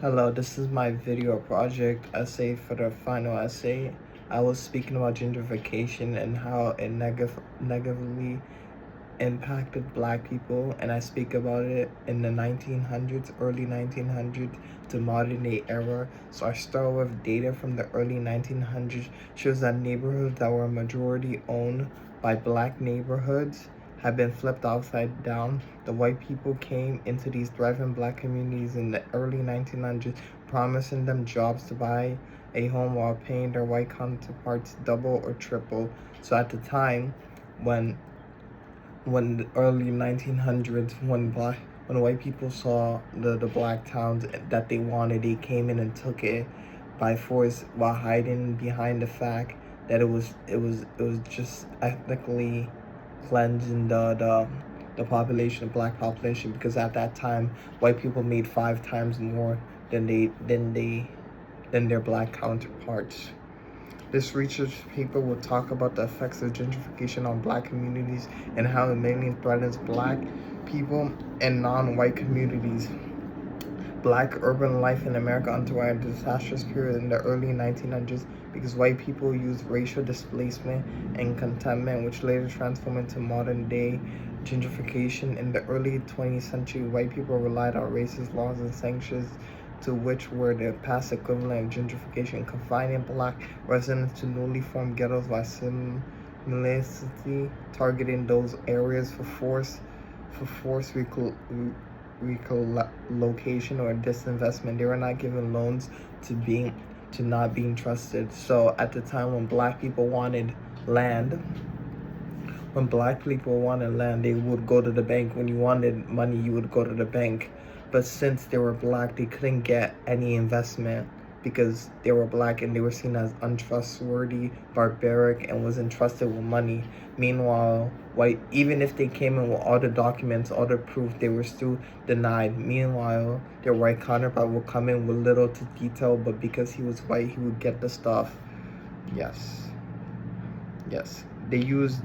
Hello, this is my video project essay for the final essay. I was speaking about gentrification and how it negatively impacted black people, and I speak about it in the 1900s, early 1900s to modern day era. So I start with data from the early 1900s, shows that neighborhoods that were majority owned by black neighborhoods have been flipped upside down. The white people came into these thriving black communities in the early 1900s, promising them jobs to buy a home while paying their white counterparts double or triple. So at the time, when the early 1900s, when white people saw the black towns that they wanted, they came in and took it by force while hiding behind the fact that it was just ethnically cleansing the population, the black population, because at that time white people made 5 times more than their black counterparts. This research paper will talk about the effects of gentrification on black communities and how it mainly threatens black people and non-white communities. Black urban life in America underwent a disastrous period in the early 1900s because white people used racial displacement and contentment, which later transformed into modern day gentrification. In the early 20th century, white people relied on racist laws and sanctions, to which were the past equivalent of gentrification, confining black residents to newly formed ghettos by simultaneously targeting those areas for forced relocation or disinvestment. They were not given loans to not being trusted. So at the time when black people wanted land, they would go to the bank. When you wanted money, you would go to the bank. But since they were black, they couldn't get any investment because they were black and they were seen as untrustworthy, barbaric, and was entrusted with money. Meanwhile, white, even if they came in with all the documents, all the proof, they were still denied. Meanwhile, their white counterpart would come in with little to detail, but because he was white, he would get the stuff. Yes. Yes. They use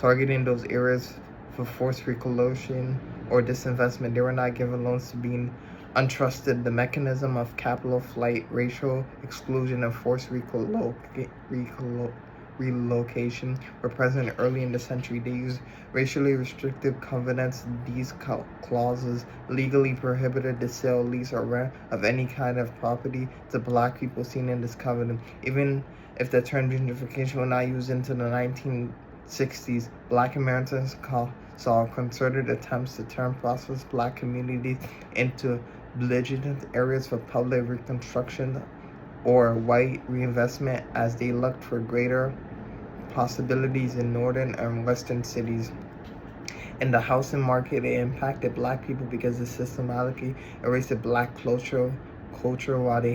targeting those areas for forced relocation or disinvestment. They were not given loans to being untrusted. The mechanism of capital flight, racial exclusion, and forced relocation were present early in the century. They used racially restrictive covenants. These clauses legally prohibited the sale, lease, or rent of any kind of property to black people seen in this covenant. Even if the term gentrification was not used into the 1960s, black Americans saw concerted attempts to turn prosperous black communities into belligerent areas for public reconstruction or white reinvestment as they looked for greater possibilities in northern and western cities. In the housing market, it impacted black people because it systematically erased the black culture while they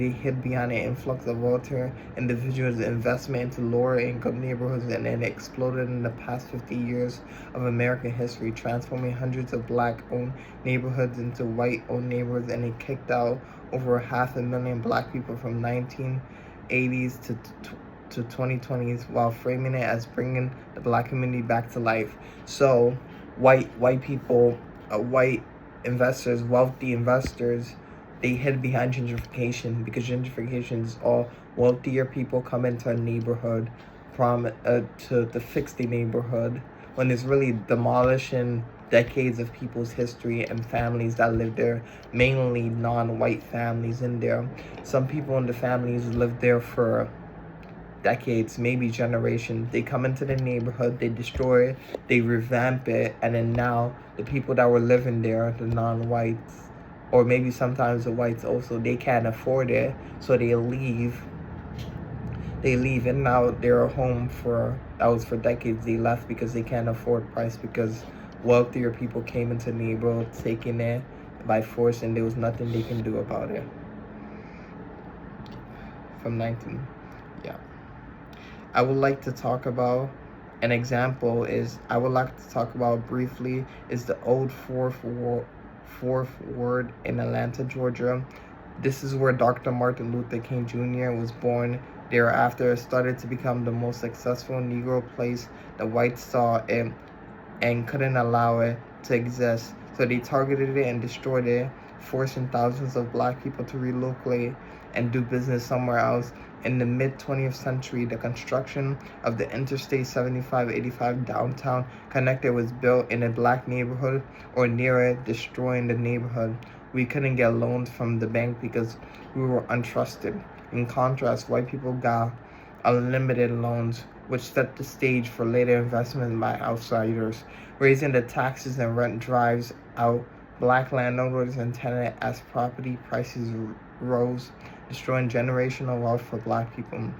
hid behind an influx of wealthier individuals' investment into lower income neighborhoods, and then it exploded in the past 50 years of American history, transforming hundreds of black-owned neighborhoods into white-owned neighborhoods, and it kicked out over 500,000 black people from 1980s to 2020s while framing it as bringing the black community back to life. So white people, white investors, wealthy investors, they hid behind gentrification because gentrification is all wealthier people come into a neighborhood to fix the neighborhood, when it's really demolishing decades of people's history and families that live there, mainly non-white families in there. Some people in the families live there for decades, maybe generations. They come into the neighborhood, they destroy it, they revamp it, and then now the people that were living there, the non-whites, or maybe sometimes the whites also, they can't afford it, so they leave, and now they're home that was for decades. They left because they can't afford price, because wealthier people came into the neighborhood, taking it by force, and there was nothing they can do about it. Yeah. I would like to talk about an example briefly is the old Fourth Ward in Atlanta, Georgia. This is where Dr. Martin Luther King Jr. was born. Thereafter, it started to become the most successful Negro place the whites saw and couldn't allow it to exist. So they targeted it and destroyed it forcing thousands of black people to relocate and do business somewhere else. In the mid 20th century, the construction of the Interstate 75/85 downtown connector was built in a black neighborhood or near it, destroying the neighborhood. We couldn't get loans from the bank because we were untrusted. In contrast, white people got unlimited loans, which set the stage for later investment by outsiders. Raising the taxes and rent drives out black landowners and tenants as property prices rose, destroying generational wealth for black people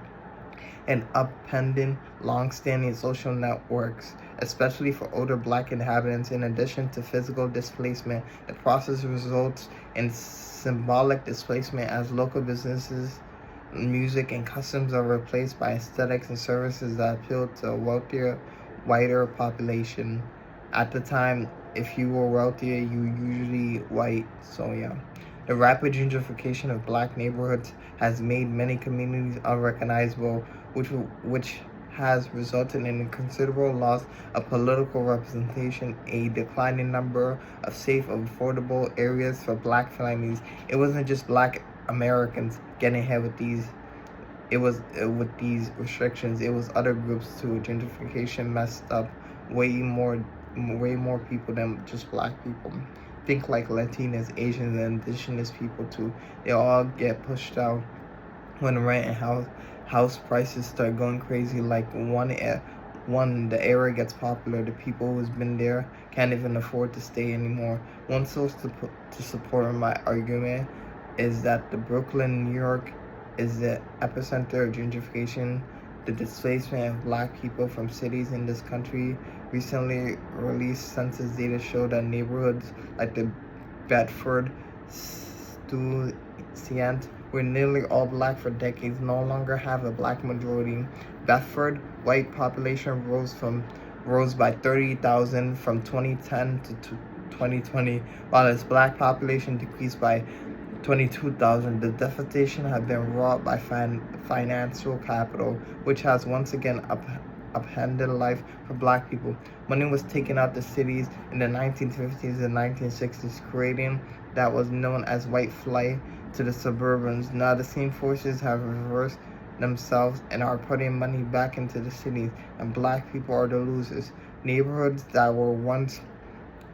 and upending long-standing social networks, especially for older black inhabitants. In addition to physical displacement, the process results in symbolic displacement as local businesses, music, and customs are replaced by aesthetics and services that appeal to a wealthier, whiter population. At the time, if you were wealthier, you were usually white, so yeah. The rapid gentrification of black neighborhoods has made many communities unrecognizable, which has resulted in a considerable loss of political representation, a declining number of safe, affordable areas for black families. It wasn't just black Americans getting hit with these. With these restrictions. It was other groups too. Gentrification messed up way more people than just black people. Think like Latinas, Asians, and indigenous people too. They all get pushed out when rent and house prices start going crazy. Like the area gets popular, the people who's been there can't even afford to stay anymore. One source to support my argument is that the Brooklyn, New York, is the epicenter of gentrification. The displacement of black people from cities in this country. Recently released census data show that neighborhoods like the Bedford Stuyvesant, where nearly all black for decades, no longer have a black majority. Bedford white population rose by 30,000 from 2010 to 2020, while its black population decreased by 22,000. The devastation has been wrought by financial capital, which has once again upended life for black people. Money was taken out the cities in the 1950s and 1960s, creating that was known as white flight to the suburbans. Now the same forces have reversed themselves and are putting money back into the cities, and black people are the losers. Neighborhoods that were once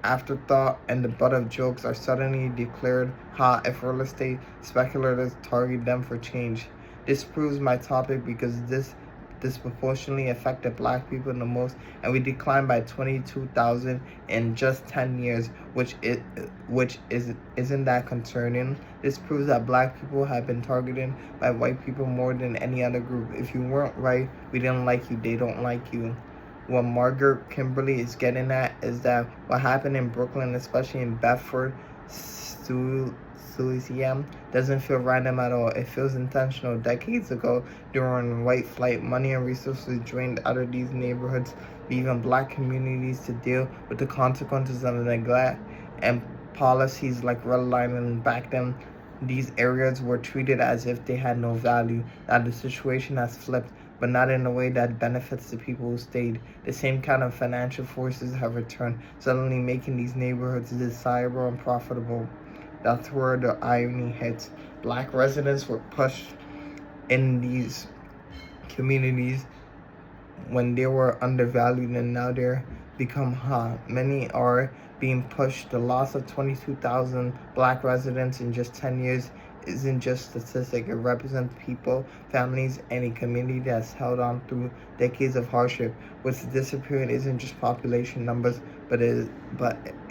afterthought and the butt of jokes are suddenly declared hot if real estate speculators target them for change. This proves my topic because this disproportionately affected black people the most, and we declined by 22,000 in just 10 years, isn't that concerning? This proves that black people have been targeted by white people more than any other group. If you weren't right, we didn't like you, they don't like you. What Margaret Kimberly is getting at is that what happened in Brooklyn, especially in Bedford, Louisiana, doesn't feel random at all. It feels intentional. Decades ago, during white flight, money and resources drained out of these neighborhoods, leaving black communities to deal with the consequences of neglect and policies like redlining. Back then, these areas were treated as if they had no value. Now the situation has flipped, but not in a way that benefits the people who stayed. The same kind of financial forces have returned, suddenly making these neighborhoods desirable and profitable. That's where the irony hits. Black residents were pushed in these communities when they were undervalued, and now they're become hot. Many are being pushed. The loss of 22,000 black residents in just 10 years isn't just statistic. It represents people, families, and a community that's held on through decades of hardship. What's disappearing isn't just population numbers, but a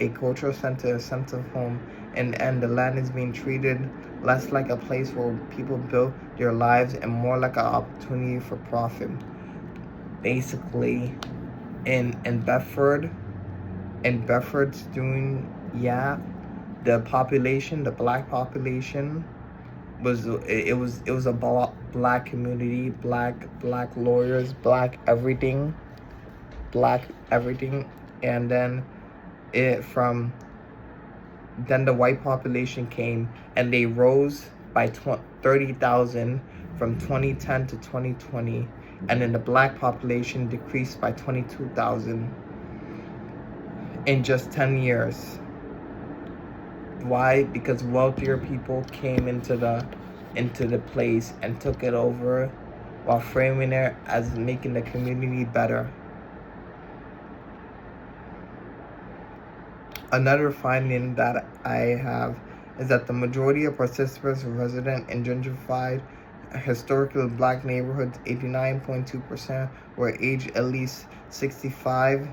cultural center, a sense of home. And the land is being treated less like a place where people build their lives and more like an opportunity for profit. Basically, in Bedford's doing, the population, the black population was a black community, black lawyers, black everything, and then then the white population came and they rose by 30,000 from 2010 to 2020, and then the black population decreased by 22,000 in just 10 years. Why? Because wealthier people came into the place and took it over while framing it as making the community better. Another finding that I have is that the majority of participants resident in gentrified historically black neighborhoods, 89.2%, were aged at least 65,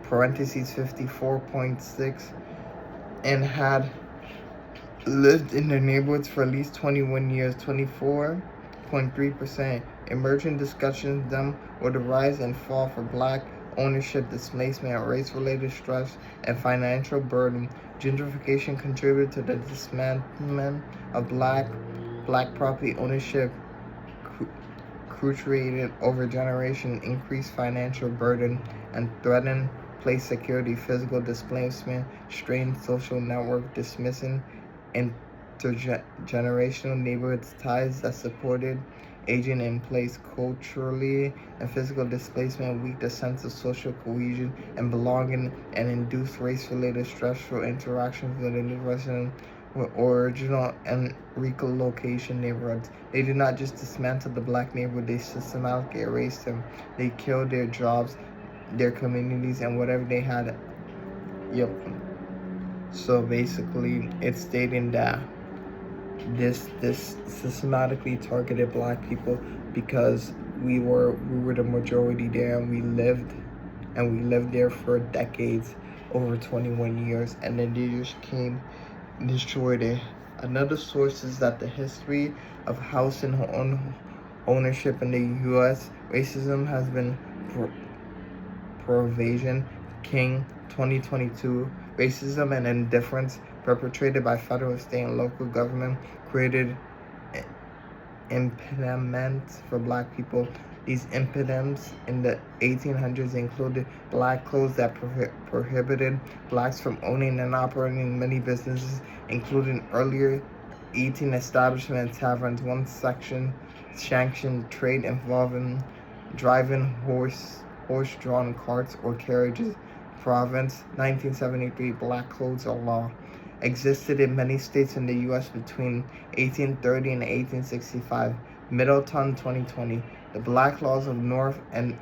parentheses 54.6, and had lived in their neighborhoods for at least 21 years, 24.3%. Emerging discussions them with the rise and fall for black ownership, displacement, race-related stress, and financial burden. Gentrification contributed to the dismantlement of black property ownership, cruciated over generation, increased financial burden, and threatened place security, physical displacement, strained social network, dismissing intergenerational neighborhoods ties that supported aging in place culturally, and physical displacement weakened the sense of social cohesion and belonging, and induced race-related stressful interactions with the new residents with original and relocation neighborhoods. They did not just dismantle the black neighborhood, they systematically erased them. They killed their jobs, their communities, and whatever they had. Yep. So basically, it's stating that this systematically targeted black people because we were the majority there, and we lived there for decades, over 21 years, and then they just came and destroyed it. Another source is that the history of house and home ownership in the U.S. racism has been Provision King 2022. Racism and indifference perpetrated by federal, state, and local government created impediments for black people. These impediments in the 1800s included black codes that prohibited blacks from owning and operating many businesses, including earlier eating establishments, taverns. One section sanctioned trade involving driving horse-drawn carts or carriages. Province 1973 Black Codes of Law existed in many states in the U.S. between 1830 and 1865. Middleton 2020. The Black Laws of North and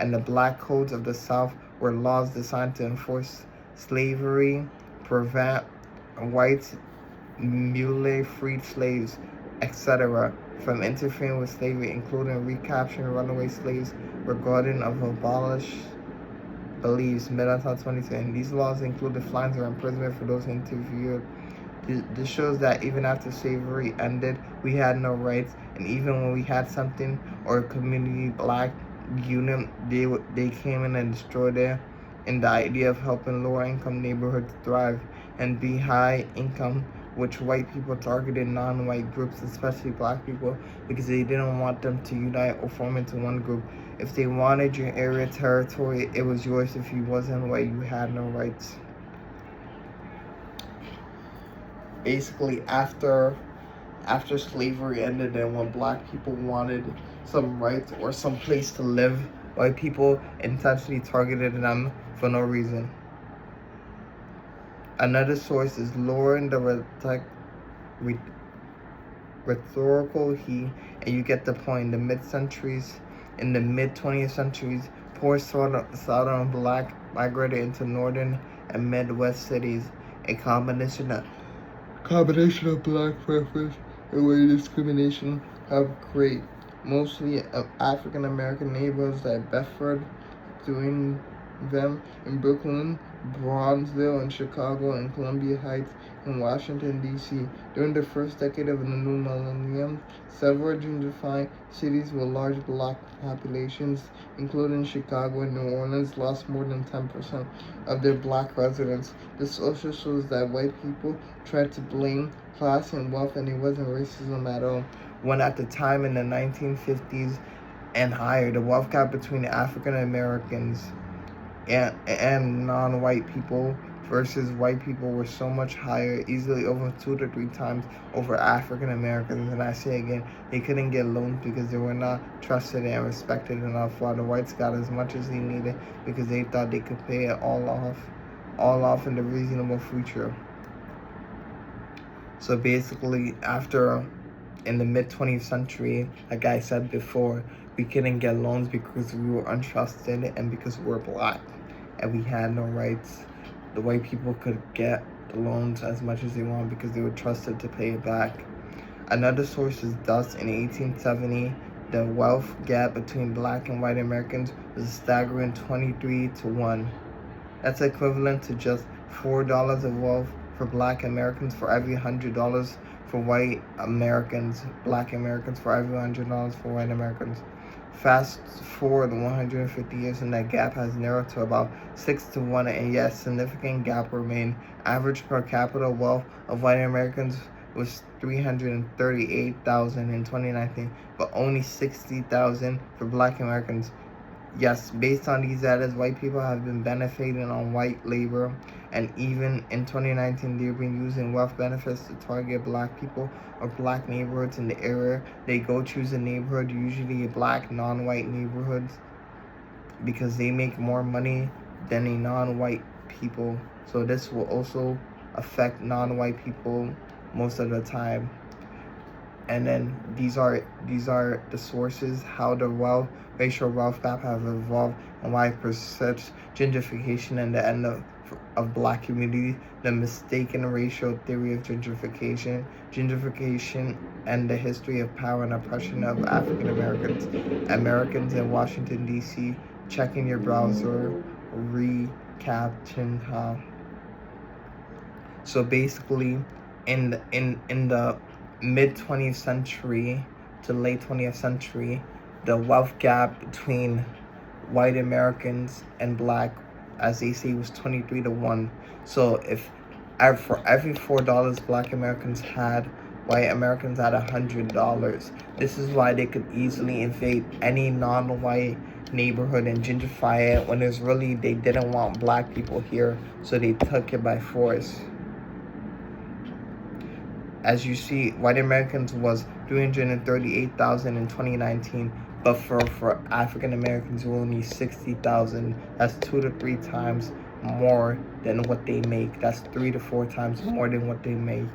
the Black Codes of the South were laws designed to enforce slavery, prevent whites, mutilate freed slaves, etc., from interfering with slavery, including recapturing runaway slaves, regarding of abolished beliefs. Middleton 2010. These laws included fines or imprisonment for those interviewed. This shows that even after slavery ended, we had no rights, and even when we had something or a community black unit, they came in and destroyed it. And the idea of helping lower income neighborhoods thrive and be high income, which white people targeted non-white groups, especially black people, because they didn't want them to unite or form into one group. If they wanted your area territory, it was yours. If you wasn't white, you had no rights. Basically, after slavery ended and when black people wanted some rights or some place to live, white people intentionally targeted them for no reason. Another source is lowering the rhetorical heat, and you get the point. In the mid-20th centuries, poor Southern black migrated into northern and Midwest cities. A combination of black preference and white discrimination have created mostly of African American neighborhoods like Bedford, doing them in Brooklyn, Bronzeville in Chicago, and Columbia Heights in Washington, D.C. During the first decade of the new millennium, several gentrified cities with large black populations, including Chicago and New Orleans, lost more than 10% of their black residents. This also shows that white people tried to blame class and wealth, and it wasn't racism at all. When at the time in the 1950s and higher, the wealth gap between African Americans and non-white people versus white people were so much higher, easily over 2 to 3 times over African Americans. And I say again, they couldn't get loans because they were not trusted and respected enough, while the whites got as much as they needed because they thought they could pay it all off in the reasonable future. So basically, in the mid 20th century, like I said before, we couldn't get loans because we were untrusted and because we were black and we had no rights. The white people could get the loans as much as they want because they were trusted to pay it back. Another source is thus in 1870, the wealth gap between black and white Americans was a staggering 23 to 1. That's equivalent to just $4 of wealth for black Americans for every $100 for white Americans, black Americans for every $100 for white Americans. Fast forward 150 years and that gap has narrowed to about 6 to 1, and yet significant gap remain. Average per capita wealth of white Americans was $338,000 in 2019, but only $60,000 for black Americans. Yes, based on these data, white people have been benefiting on white labor, and even in 2019, they've been using wealth benefits to target black people or black neighborhoods in the area. They go choose a neighborhood, usually black, non-white neighborhoods, because they make more money than a non-white people. So this will also affect non-white people most of the time. And then these are the sources how the racial wealth gap have evolved and why it persists: gentrification and the end of black communities, the mistaken racial theory of gentrification and the history of power and oppression of African Americans in Washington D.C. Check in your browser, recap Chinta. So basically, in the mid 20th century to late 20th century, the wealth gap between white Americans and black, as they say, was 23 to 1. So if for every $4 black Americans had, white Americans had $100. This is why they could easily invade any non-white neighborhood and gentrify it, when it's really they didn't want black people here, so they took it by force. As you see, white Americans was 338,000 in 2019, but for African Americans, who only 60,000. That's 2 to 3 times more than what they make. That's 3 to 4 times more than what they make.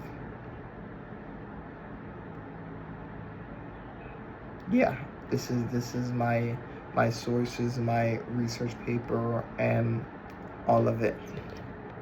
Yeah, this is my sources, my research paper, and all of it.